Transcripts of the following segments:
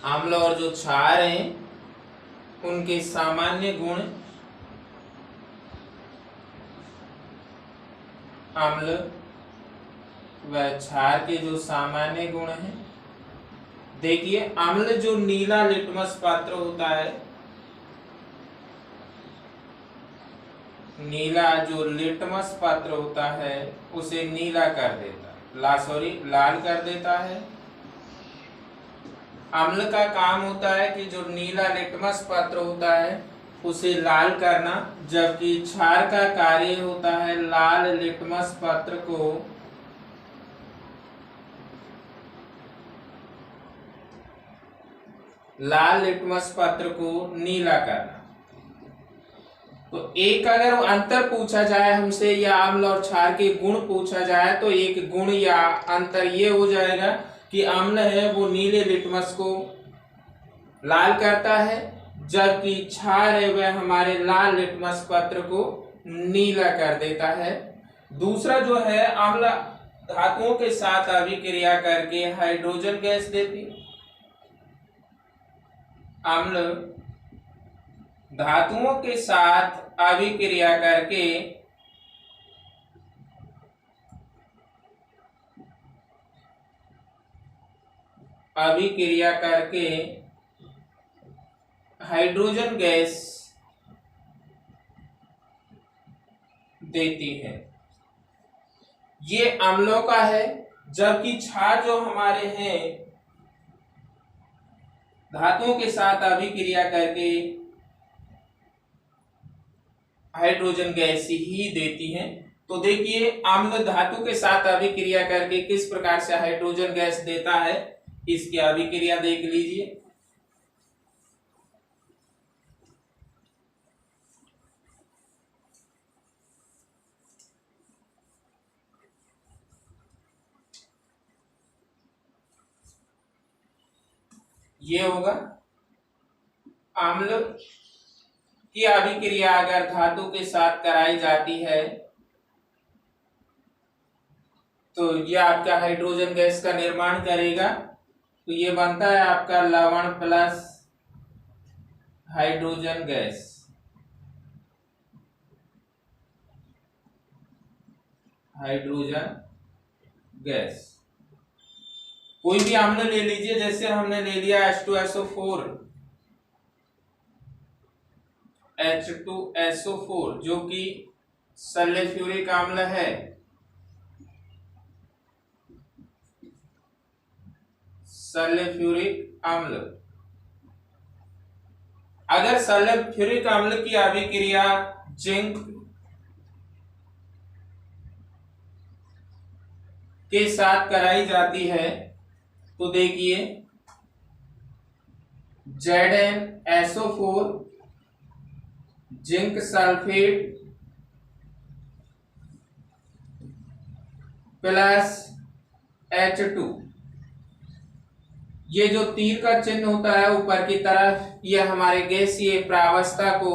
अम्ल और जो क्षार हैं उनके सामान्य गुण अम्ल व क्षार के जो सामान्य गुण हैं। देखिए, अम्ल जो नीला लिटमस पात्र होता है, नीला जो लिटमस पात्र होता है उसे नीला कर देता है, लाल कर देता है। अम्ल का काम होता है कि जो नीला लिटमस पात्र होता है उसे लाल करना, जबकि क्षार का कार्य होता है लाल लिटमस पात्र को नीला करना। तो एक अगर अंतर पूछा जाए हमसे या अम्ल और क्षार के गुण पूछा जाए तो एक गुण या अंतर ये हो जाएगा कि अम्ल है वो नीले लिटमस को लाल करता है, जबकि क्षार है वह हमारे लाल लिटमस पत्र को नीला कर देता है। दूसरा जो है, अम्ल धातुओं के साथ अभिक्रिया करके हाइड्रोजन गैस देती है। अम्ल धातुओं के साथ अभिक्रिया करके हाइड्रोजन गैस देती है। ये अम्लों का है, जबकि क्षार जो हमारे हैं धातुओं के साथ अभिक्रिया करके हाइड्रोजन गैस ही देती हैं। तो देखिए, अम्ल धातु के साथ अभिक्रिया करके किस प्रकार से हाइड्रोजन गैस देता है, इसकी अभिक्रिया देख लीजिए। ये होगा अम्ल की अभिक्रिया अगर धातु के साथ कराई जाती है तो यह आपका हाइड्रोजन गैस का निर्माण करेगा। तो ये बनता है आपका लवण प्लस हाइड्रोजन गैस। कोई भी अम्ल ले लीजिए, जैसे हमने ले लिया H2SO4 जो कि सल्फ्यूरिक अम्ल है। सल्फ्यूरिक अम्ल, अगर सल्फ्यूरिक अम्ल की अभिक्रिया जिंक के साथ कराई जाती है तो देखिए ZnSO4 zinc sulphate plus H2, ये जो तीर का चिन्ह होता है ऊपर की तरफ, यह हमारे गैसीय प्रावस्था को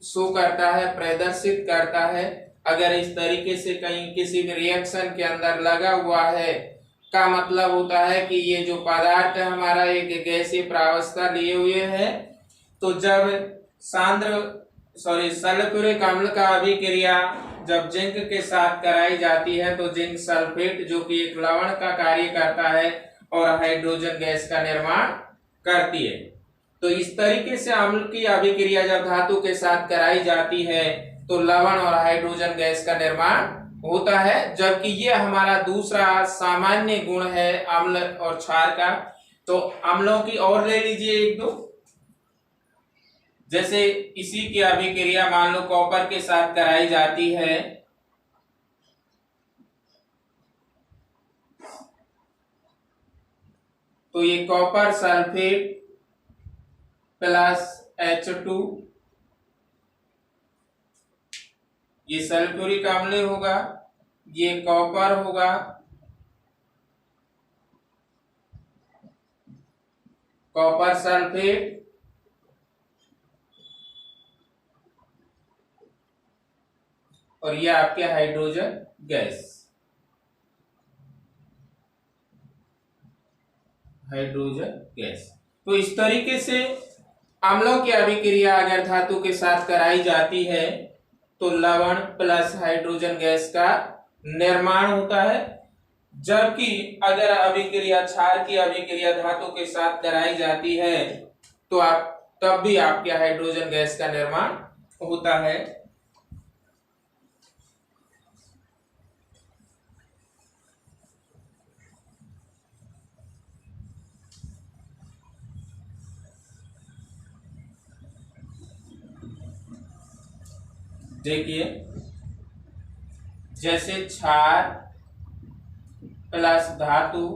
शो करता है, प्रदर्शित करता है। अगर इस तरीके से कहीं किसी भी रिएक्शन के अंदर लगा हुआ है का मतलब होता है कि ये जो पदार्थ है हमारा एक गैसीय प्रावस्था लिए हुए है। तो जब सल्फ्यूरिक अम्ल का अभिक्रिया जब जिंक के साथ कराई जाती है तो जिंक सल्फेट जो कि एक लवण का कार्य करता है और हाइड्रोजन गैस का निर्माण करती है। तो इस तरीके से अम्ल की अभिक्रिया जब धातु के साथ कराई जाती है तो लवण और हाइड्रोजन गैस का निर्माण होता है, जबकि ये हमारा दूसरा सामान्य गुण है अम्ल और क्षार का। तो अम्लों की और ले लीजिए एक दो, जैसे इसी की अभिक्रिया मान लो कॉपर के साथ कराई जाती है तो ये कॉपर सल्फेट प्लस H2, ये सल्फ्यूरिक अम्ल होगा, ये कॉपर होगा, कॉपर सल्फेट और ये आपके हाइड्रोजन गैस। Hydrogen gas. तो इस तरीके से अम्लों की अभिक्रिया अगर धातु के साथ कराई जाती है तो लवण प्लस हाइड्रोजन गैस का निर्माण होता है, जबकि अगर अभिक्रिया क्षार की अभिक्रिया धातु के साथ कराई जाती है तो आप तब भी आपके हाइड्रोजन गैस का निर्माण होता है। देखिए, जैसे क्षार प्लस धातु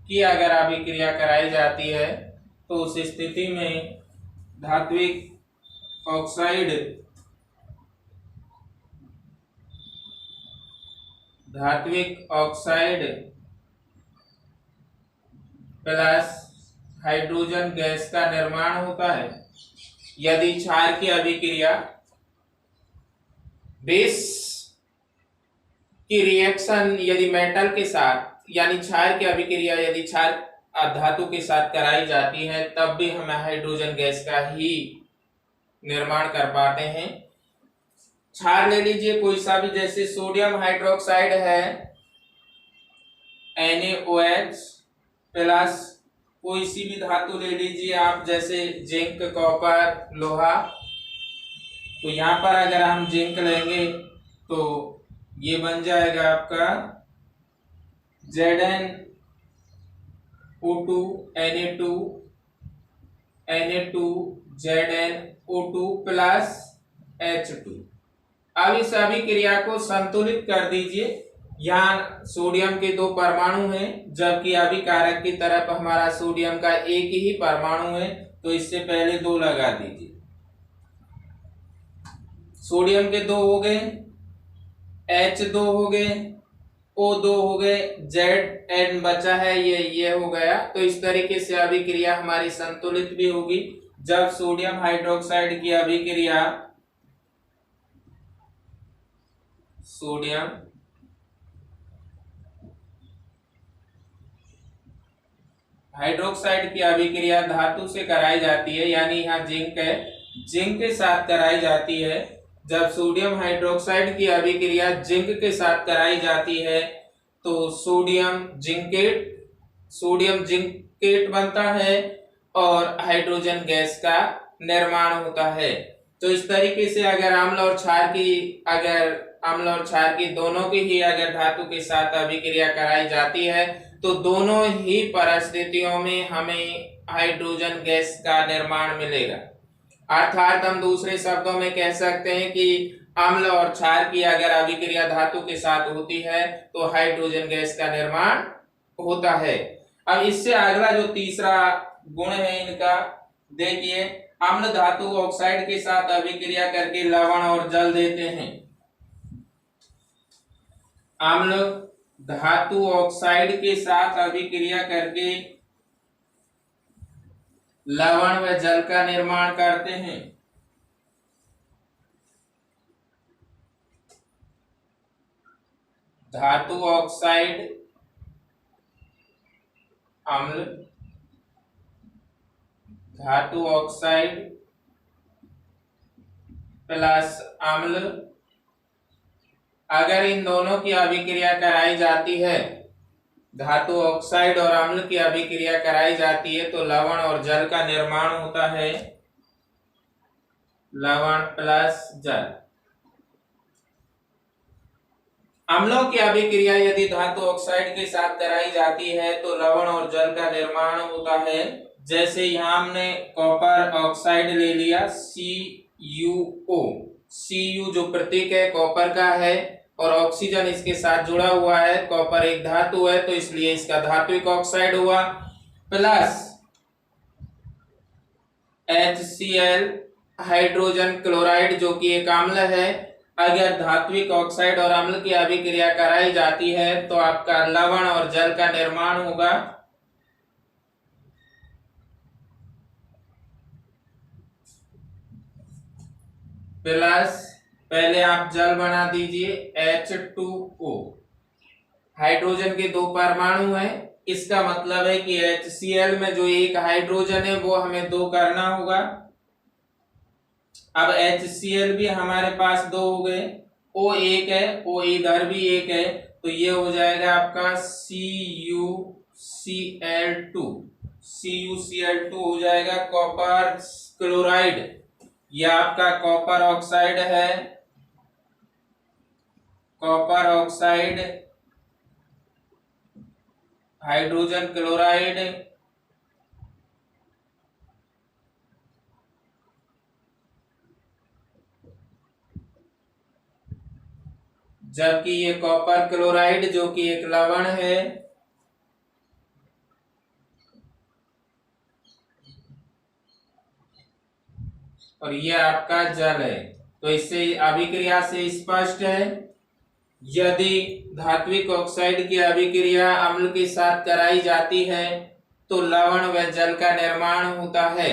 की अगर अभिक्रिया कराई जाती है तो उस स्थिति में धात्विक ऑक्साइड प्लस हाइड्रोजन गैस का निर्माण होता है। यदि क्षार की अभिक्रिया बेस की रिएक्शन यदि मेटल के साथ, यानी क्षार की अभिक्रिया यदि क्षार धातु के साथ कराई जाती है तब भी हम हाइड्रोजन गैस का ही निर्माण कर पाते हैं। क्षार ले लीजिए कोई सा भी, जैसे सोडियम हाइड्रोक्साइड है NaOH प्लस कोई सी भी धातु ले लीजिए आप, जैसे जिंक, कॉपर, लोहा। तो यहाँ पर अगर हम जिंक लेंगे तो ये बन जाएगा आपका ZnO2 Na2 ZnO2 plus H2। अब इस अभिक्रिया को संतुलित कर दीजिए। यहाँ सोडियम के 2 परमाणु हैं, जबकि अभिकारक की तरफ हमारा सोडियम का एक ही परमाणु है, तो इससे पहले 2 लगा दीजिए। सोडियम के 2 हो गए, H2 हो गए, O2 हो गए, Zn बचा है ये हो गया। तो इस तरीके से अभिक्रिया हमारी संतुलित भी होगी। जब सोडियम हाइड्रोक्साइड की अभिक्रिया सोडियम हाइड्रोक्साइड की अभिक्रिया धातु से कराई जाती है, यानी यहाँ जिंक है, जिंक के साथ कराई जाती है। जब सोडियम हाइड्रोक्साइड की अभिक्रिया जिंक के साथ कराई जाती है तो सोडियम जिंकेट बनता है और हाइड्रोजन गैस का निर्माण होता है। तो इस तरीके से अगर अम्ल और क्षार की दोनों की ही अगर धातु के साथ अभिक्रिया कराई जाती है तो दोनों ही परिस्थितियों में हमें हाइड्रोजन गैस का निर्माण मिलेगा। अर्थात हम दूसरे शब्दों में कह सकते हैं कि अम्ल और क्षार की अगर अभिक्रिया धातु के साथ होती है तो हाइड्रोजन गैस का निर्माण होता है। अब इससे अगला जो तीसरा गुण है इनका, देखिए, अम्ल धातु ऑक्साइड के साथ अभिक्रिया करके लवण और जल देते हैं। अम्ल धातु ऑक्साइड के साथ अभिक्रिया करके लवण व जल का निर्माण करते हैं। धातु ऑक्साइड अम्ल, धातु ऑक्साइड प्लस अम्ल, अगर इन दोनों की अभिक्रिया कराई जाती है, धातु ऑक्साइड और अम्ल की अभिक्रिया कराई जाती है तो लवण और जल का निर्माण होता है। लवण प्लस जल। अम्लों की अभिक्रिया यदि धातु ऑक्साइड के साथ कराई जाती है तो लवण और जल का निर्माण होता है। जैसे यहाँ हमने कॉपर ऑक्साइड ले लिया CuO, Cu जो प्रतीक है कॉपर का है और ऑक्सीजन इसके साथ जुड़ा हुआ है, कॉपर एक धातु है तो इसलिए इसका धात्विक ऑक्साइड हुआ, प्लस HCl हाइड्रोजन क्लोराइड जो कि एक अम्ल है। अगर धात्विक ऑक्साइड और अम्ल की अभिक्रिया कराई जाती है तो आपका लवण और जल का निर्माण होगा। प्लस पहले आप जल बना दीजिए H2O, हाइड्रोजन के 2 परमाणु हैं, इसका मतलब है कि HCl में जो एक हाइड्रोजन है वो हमें 2 करना होगा। अब HCl भी हमारे पास 2 हो गए, O एक है, O इधर भी एक है, तो ये हो जाएगा आपका CuCl2 हो जाएगा कॉपर क्लोराइड। यह आपका कॉपर ऑक्साइड है, कॉपर ऑक्साइड हाइड्रोजन क्लोराइड। जबकि ये कॉपर क्लोराइड जो कि एक लवण है, और ये आपका जल है। तो इससे अभिक्रिया से स्पष्ट है, यदि धात्विक ऑक्साइड की अभिक्रिया अम्ल के साथ कराई जाती है तो लवण व जल का निर्माण होता है।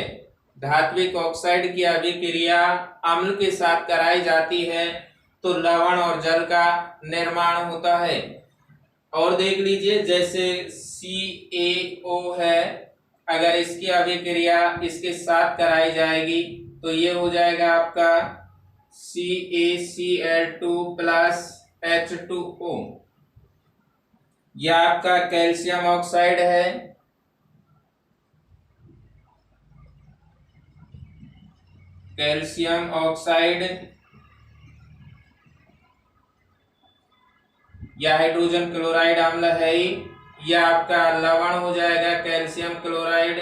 धात्विक ऑक्साइड की अभिक्रिया अम्ल के साथ कराई जाती है तो लवण और जल का निर्माण होता है। और देख लीजिए, जैसे CaO है, अगर इसकी अभिक्रिया इसके साथ कराई जाएगी तो ये हो जाएगा आपका CaCl2 प्लस H2O। यह आपका कैल्शियम ऑक्साइड है, कैल्शियम ऑक्साइड। यह हाइड्रोजन क्लोराइड अम्ल है ही, यह आपका लवण हो जाएगा कैल्शियम क्लोराइड,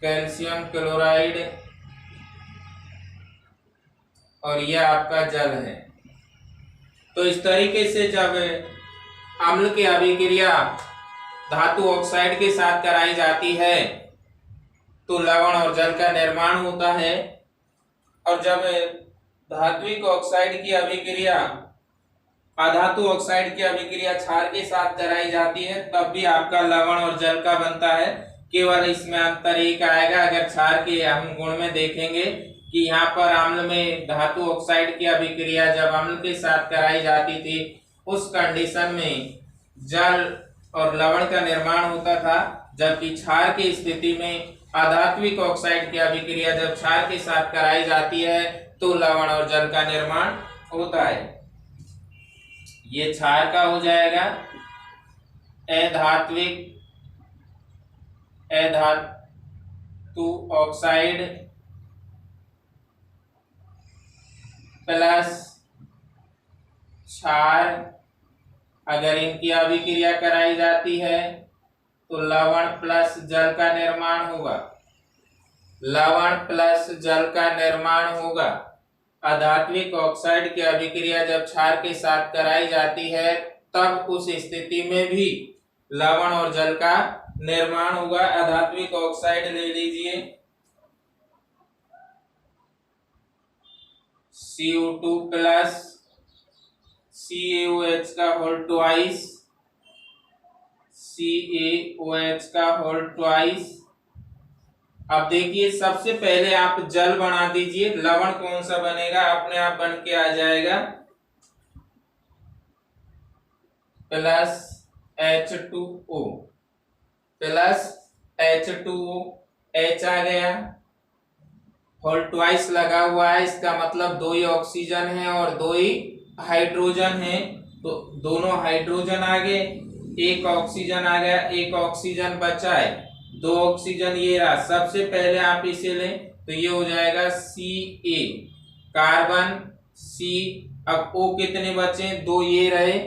कैल्शियम क्लोराइड, और यह आपका जल है। तो इस तरीके से जब अम्ल की अभिक्रिया धातु ऑक्साइड के साथ कराई जाती है तो लवण और जल का निर्माण होता है, और जब धात्विक ऑक्साइड की अभिक्रिया अधातु ऑक्साइड की अभिक्रिया क्षार के साथ कराई जाती है तब भी आपका लवण और जल का बनता है। केवल इसमें अंतर एक आएगा, अगर क्षार के हम गुण में देखेंगे कि यहाँ पर अम्ल में धातु ऑक्साइड की अभिक्रिया जब अम्ल के साथ कराई जाती थी उस कंडीशन में जल और लवण का निर्माण होता था, जबकि क्षार की स्थिति में अधात्विक ऑक्साइड की अभिक्रिया जब क्षार के साथ कराई जाती है तो लवण और जल का निर्माण होता है। ये क्षार का हो जाएगा अधातु ऑक्साइड प्लस क्षार, अगर इनकी अभिक्रिया कराई जाती है तो लवण प्लस जल का निर्माण होगा, लवण प्लस जल का निर्माण होगा। अधात्विक ऑक्साइड की अभिक्रिया जब क्षार के साथ कराई जाती है तब उस स्थिति में भी लवण और जल का निर्माण होगा। अधात्विक ऑक्साइड ले लीजिए, CO2 प्लस CaOH का होल ट्वाइस, CaOH का होल ट्वाइस। अब देखिए, सबसे पहले आप जल बना दीजिए, लवण कौन सा बनेगा, अपने आप बन के आ जाएगा, plus H2O, plus H2O, H आ गया, होल ट्वाइस लगा हुआ है, इसका मतलब 2 ही ऑक्सीजन है और 2 ही हाइड्रोजन है, तो दोनों हाइड्रोजन आ गए, एक ऑक्सीजन आ गया, एक ऑक्सीजन बचा है, 2 ऑक्सीजन ये रहा। सबसे पहले आप इसे लें तो ये हो जाएगा Ca, कार्बन C। अब O कितने बचे, 2 ये रहे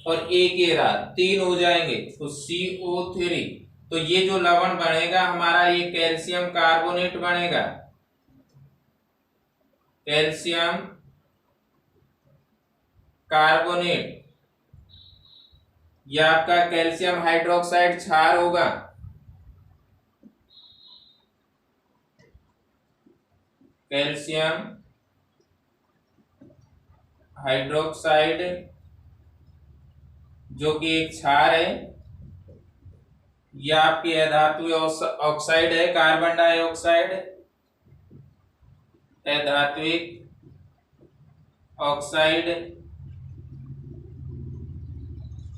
और एक ये रहा, 3 हो जाएंगे तो CO3। तो ये जो लवण बनेगा हमारा, ये कैल्शियम कार्बोनेट बनेगा, कैल्शियम कार्बोनेट। यह आपका कैल्शियम हाइड्रोक्साइड क्षार होगा, कैल्शियम हाइड्रोक्साइड जो कि एक क्षार है। यह आपकी अधातु ऑक्साइड है, कार्बन डाइऑक्साइड, अधात्विक ऑक्साइड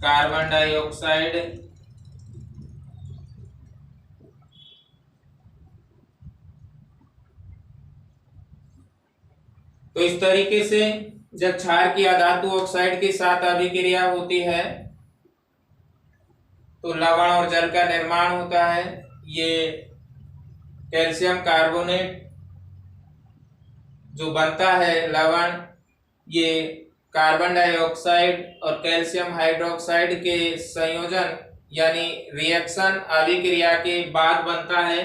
कार्बन डाइऑक्साइड तो इस तरीके से जब क्षार की अधातु ऑक्साइड के साथ अभिक्रिया होती है तो लवण और जल का निर्माण होता है। ये कैल्शियम कार्बोनेट जो बनता है लवण, ये कार्बन डाइऑक्साइड और कैल्शियम हाइड्रोक्साइड के संयोजन यानी रिएक्शन अभिक्रिया के बाद बनता है।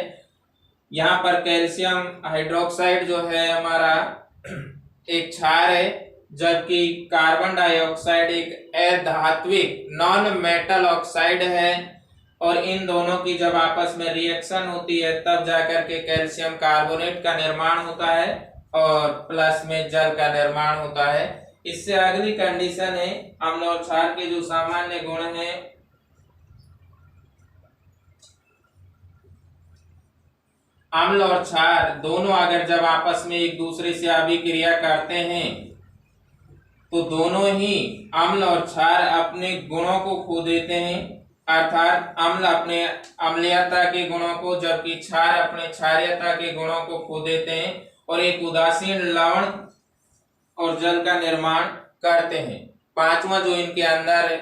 यहाँ पर कैल्शियम हाइड्रोक्साइड जो है हमारा एक क्षार है, जबकि कार्बन डाइऑक्साइड एक अधात्विक नॉन मेटल ऑक्साइड है। और इन दोनों की जब आपस में रिएक्शन होती है तब जाकर के कैल्शियम कार्बोनेट का निर्माण होता है और प्लस में जल का निर्माण होता है। इससे अगली कंडीशन है अम्ल और क्षार के जो सामान्य गुण हैं। अम्ल और क्षार दोनों अगर जब आपस में एक दूसरे से अभिक्रिया करते हैं तो दोनों ही अम्ल और क्षार अपने गुणों को खो देते हैं, अर्थात अम्ल अपने अम्लीयता के गुणों को जबकि क्षार अपने क्षारीयता के गुणों को खो देते हैं और एक उदासीन लवण और जल का निर्माण करते हैं। पांचवा जो इनके अंदर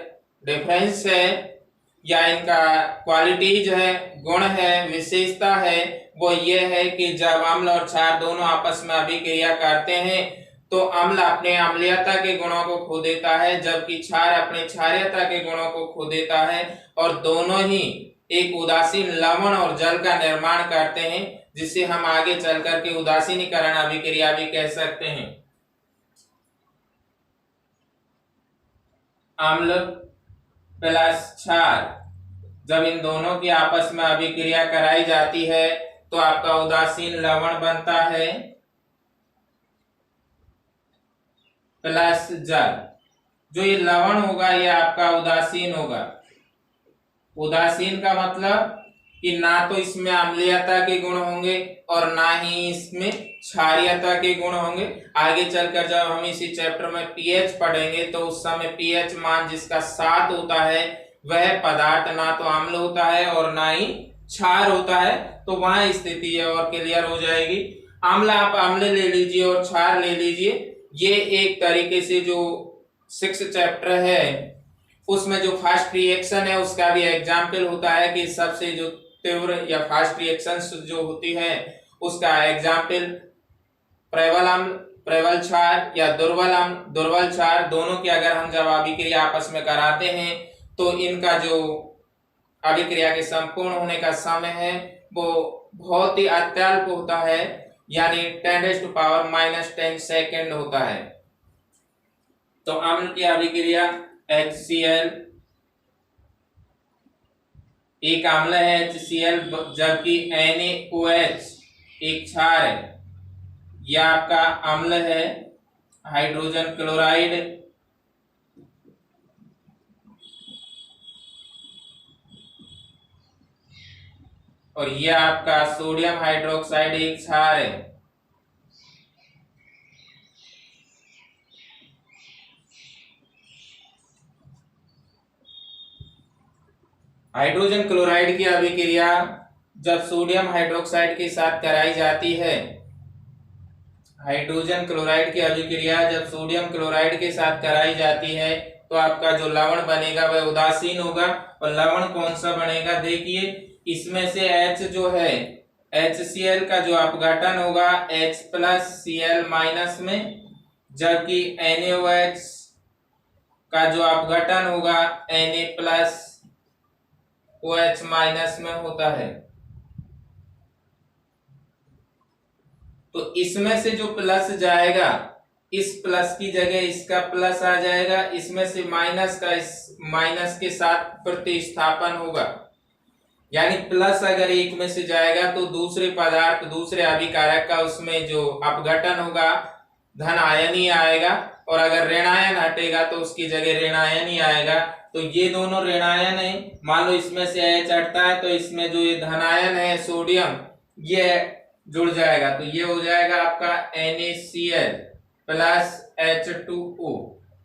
डिफरेंस है या इनका क्वालिटीज है, गुण है, विशेषता है, वो ये है कि जब अम्ल और क्षार दोनों आपस में अभिक्रिया करते हैं तो अम्ल अपने अम्लीयता के गुणों को खो देता है जबकि क्षार अपने क्षारीयता के गुणों को खो देता है और दोनों ही एक उदासीन लवण और जल का निर्माण करते हैं, जिसे हम आगे चल करके उदासीनीकरण अभिक्रिया भी कह सकते हैं। अम्ल प्लस क्षार जब इन दोनों की आपस में अभिक्रिया कराई जाती है तो आपका उदासीन लवण बनता है प्लस जल। जो ये लवण होगा ये आपका उदासीन होगा। उदासीन का मतलब कि ना तो इसमें अम्लीयता के गुण होंगे और ना ही इसमें क्षारीयता के गुण होंगे। आगे चलकर जब हम इसी चैप्टर में पीएच पढ़ेंगे तो उस समय पीएच मान जिसका 7 होता है वह पदार्थ ना तो अम्ल होता है और ना ही क्षार होता है, तो वहां स्थिति है और क्लियर हो जाएगी। अम्ल आप अम्ल ले लीजिए और क्षार ले लीजिए। ये एक तरीके से जो 6 चैप्टर है उसमें जो फास्ट रिएक्शन है उसका भी एग्जाम्पल होता है कि सबसे जो तीव्र या फास्ट रिएक्शन जो होती है उसका एग्जाम्पल प्रबल अम्ल, प्रबल क्षार या दुर्बल अम्ल, दुर्बल क्षार, दोनों की अगर हम जब अभिक्रिया आपस में कराते हैं तो इनका जो अभिक्रिया के संपूर्ण होने का समय है वो बहुत ही अत्यल्प होता है, यानी 10⁻⁻10 सेकेंड होता है। तो अम्ल की अभिक्रिया HCl, एक अम्ल है HCl, जबकि NaOH एक क्षार है। यह आपका अम्ल है हाइड्रोजन क्लोराइड, और यह आपका सोडियम हाइड्रोक्साइड एक क्षार है। हाइड्रोजन क्लोराइड की अभिक्रिया जब सोडियम हाइड्रोक्साइड के साथ कराई जाती है, हाइड्रोजन क्लोराइड की अभिक्रिया जब सोडियम क्लोराइड के साथ कराई जाती है तो आपका जो लवण बनेगा वह उदासीन होगा। और लवण कौन सा बनेगा, देखिए इसमें से H जो है HCl का जो अपघटन होगा H+Cl- में, जबकि NaOH का जो अपघटन होगा Na+OH- में होता है। तो इसमें से जो प्लस जाएगा इस प्लस की जगह इसका प्लस आ जाएगा, इसमें से माइनस का इस माइनस के साथ प्रतिस्थापन होगा, यानी प्लस अगर एक में से जाएगा तो दूसरे पदार्थ दूसरे अभिकारक का उसमें जो अपघटन होगा धन आयन ही आएगा, और अगर ऋणायन हटेगा तो उसकी जगह ऋणायन ही आएगा। तो ये दोनों ऋणायन है, मान लो इसमें से H हटता है तो इसमें जो ये धनायन है सोडियम ये जुड़ जाएगा, तो ये हो जाएगा आपका NaCl+ H2O।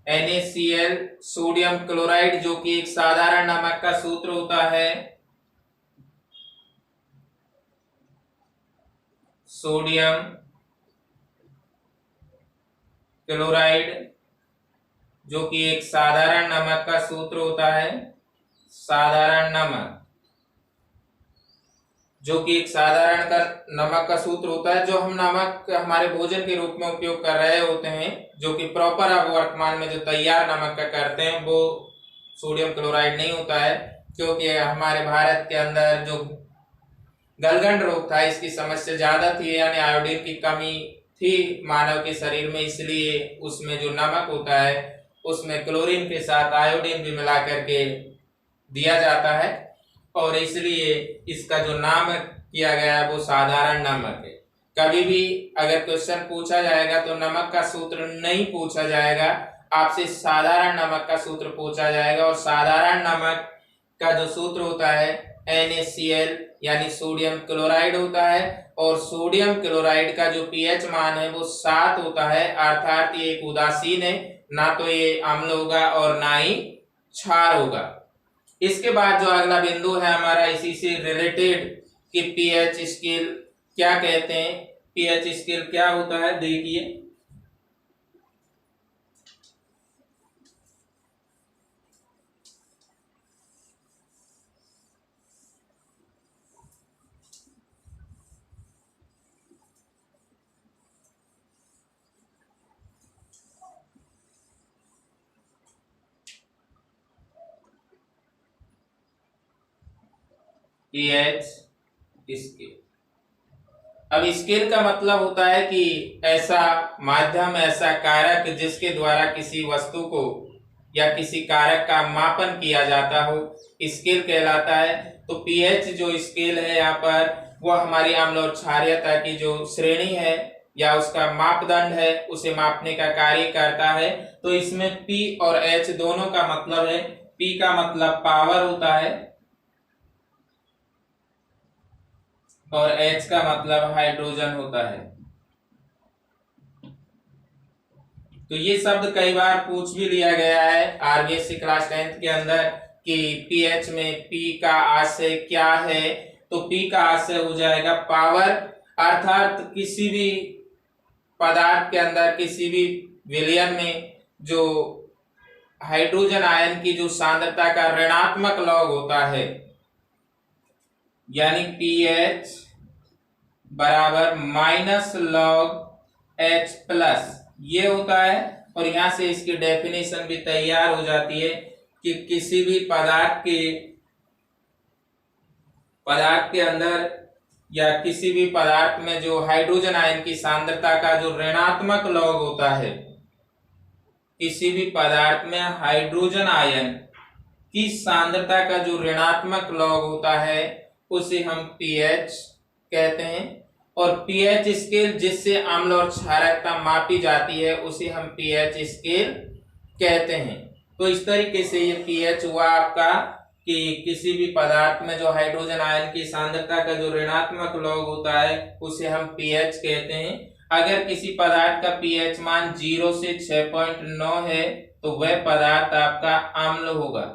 NaCl sodium chloride जो कि एक साधारण नमक का सूत्र होता है, सोडियम क्लोराइड जो कि एक साधारण नमक का सूत्र होता है, साधारण नमक जो कि एक साधारण का नमक का सूत्र होता है, जो हम नमक हमारे भोजन के रूप में उपयोग कर रहे होते हैं, जो कि प्रॉपर अब वर्तमान में जो तैयार नमक का करते हैं वो सोडियम क्लोराइड नहीं होता है, क्योंकि हमारे भारत के अंदर जो गलगंड रोग था इसकी समस्या ज्यादा थी, यानी आयोडीन की कमी थी मानव के शरीर में, इसलिए उसमें जो नमक होता है उसमें क्लोरीन के साथ आयोडीन भी मिला करके दिया जाता है, और इसलिए इसका जो नाम किया गया है वो साधारण नमक है। कभी भी अगर क्वेश्चन पूछा जाएगा तो नमक का सूत्र नहीं पूछा जाएगा, आपसे साधारण नमक का सूत्र पूछा जाएगा, और साधारण नमक का जो सूत्र होता है NaCl यानी सोडियम क्लोराइड होता है, और सोडियम क्लोराइड का जो pH मान है वो 7 होता है, अर्थात ये एक उदासीन है, ना तो ये अम्ल होगा और ना ही क्षार होगा। इसके बाद जो अगला बिंदु है हमारा इसी से रिलेटेड कि pH स्केल क्या कहते हैं, pH स्केल क्या होता है देखिए। pH स्केल, अब स्केल का मतलब होता है कि ऐसा माध्यम, ऐसा कारक जिसके द्वारा किसी वस्तु को या किसी कारक का मापन किया जाता हो, स्केल कहलाता है। तो pH जो स्केल है यहाँ पर वो हमारी अम्ल और क्षारीयता की जो श्रेणी है या उसका मापदंड है उसे मापने का कार्य करता है। तो इसमें P और H दोनों का मतलब है, P का मतलब पावर होता है और H का मतलब हाइड्रोजन होता है। तो ये शब्द कई बार पूछ भी लिया गया है RBSc क्लास 10th के अंदर कि pH में P का आशय क्या है। तो P का आशय हो जाएगा पावर, अर्थात किसी भी पदार्थ के अंदर, किसी भी विलयन में जो हाइड्रोजन आयन की जो सांद्रता का ऋणात्मक लॉग होता है, यानी pH बराबर -log H+ ये होता है। और यहां से इसकी डेफिनेशन भी तैयार हो जाती है कि किसी भी पदार्थ के अंदर या किसी भी पदार्थ में जो हाइड्रोजन आयन की सांद्रता का जो ऋणात्मक लॉग होता है, किसी भी पदार्थ में हाइड्रोजन आयन की सांद्रता का जो ऋणात्मक लॉग होता है उसे हम pH कहते हैं। और pH स्केल जिससे अम्ल और क्षारकता मापी जाती है उसे हम pH स्केल कहते हैं। तो इस तरीके से ये pH हुआ आपका कि किसी भी पदार्थ में जो हाइड्रोजन आयन की सांद्रता का जो ऋणात्मक लॉग होता है उसे हम pH कहते हैं। अगर किसी पदार्थ का pH मान 0 से 6.9 है तो वह पदार्थ आपका अम्ल होगा,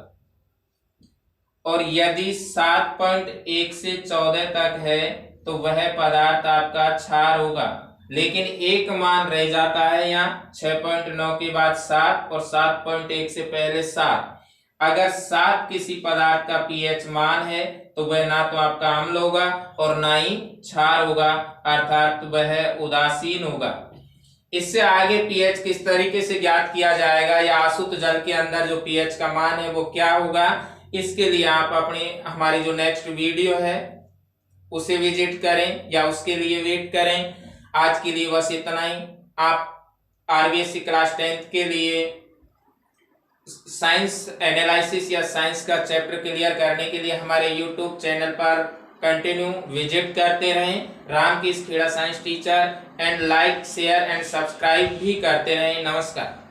और यदि 7.1 से 14 तक है तो वह पदार्थ आपका क्षार होगा। लेकिन एक मान रह जाता है यहाँ 6.9 के बाद 7 और 7.1 से पहले 7। अगर 7 किसी पदार्थ का pH मान है तो वह ना तो आपका अम्ल होगा और ना ही क्षार होगा, अर्थात वह उदासीन होगा। इससे आगे pH किस तरीके से ज्ञात किया जाएगा या अशुद्ध जल के अंदर जो pH का मान है वो क्या होगा, इसके लिए आप अपनी हमारी जो नेक्स्ट वीडियो है उसे विजिट करें या उसके लिए वेट करें। आज के लिए बस इतना ही। आप RBSc क्लास 10th के लिए साइंस एनालिसिस या साइंस का चैप्टर क्लियर करने के लिए हमारे YouTube चैनल पर कंटिन्यू विजिट करते रहें, राम की Kheda science teacher, and like share and subscribe भी करते रहें। नमस्कार।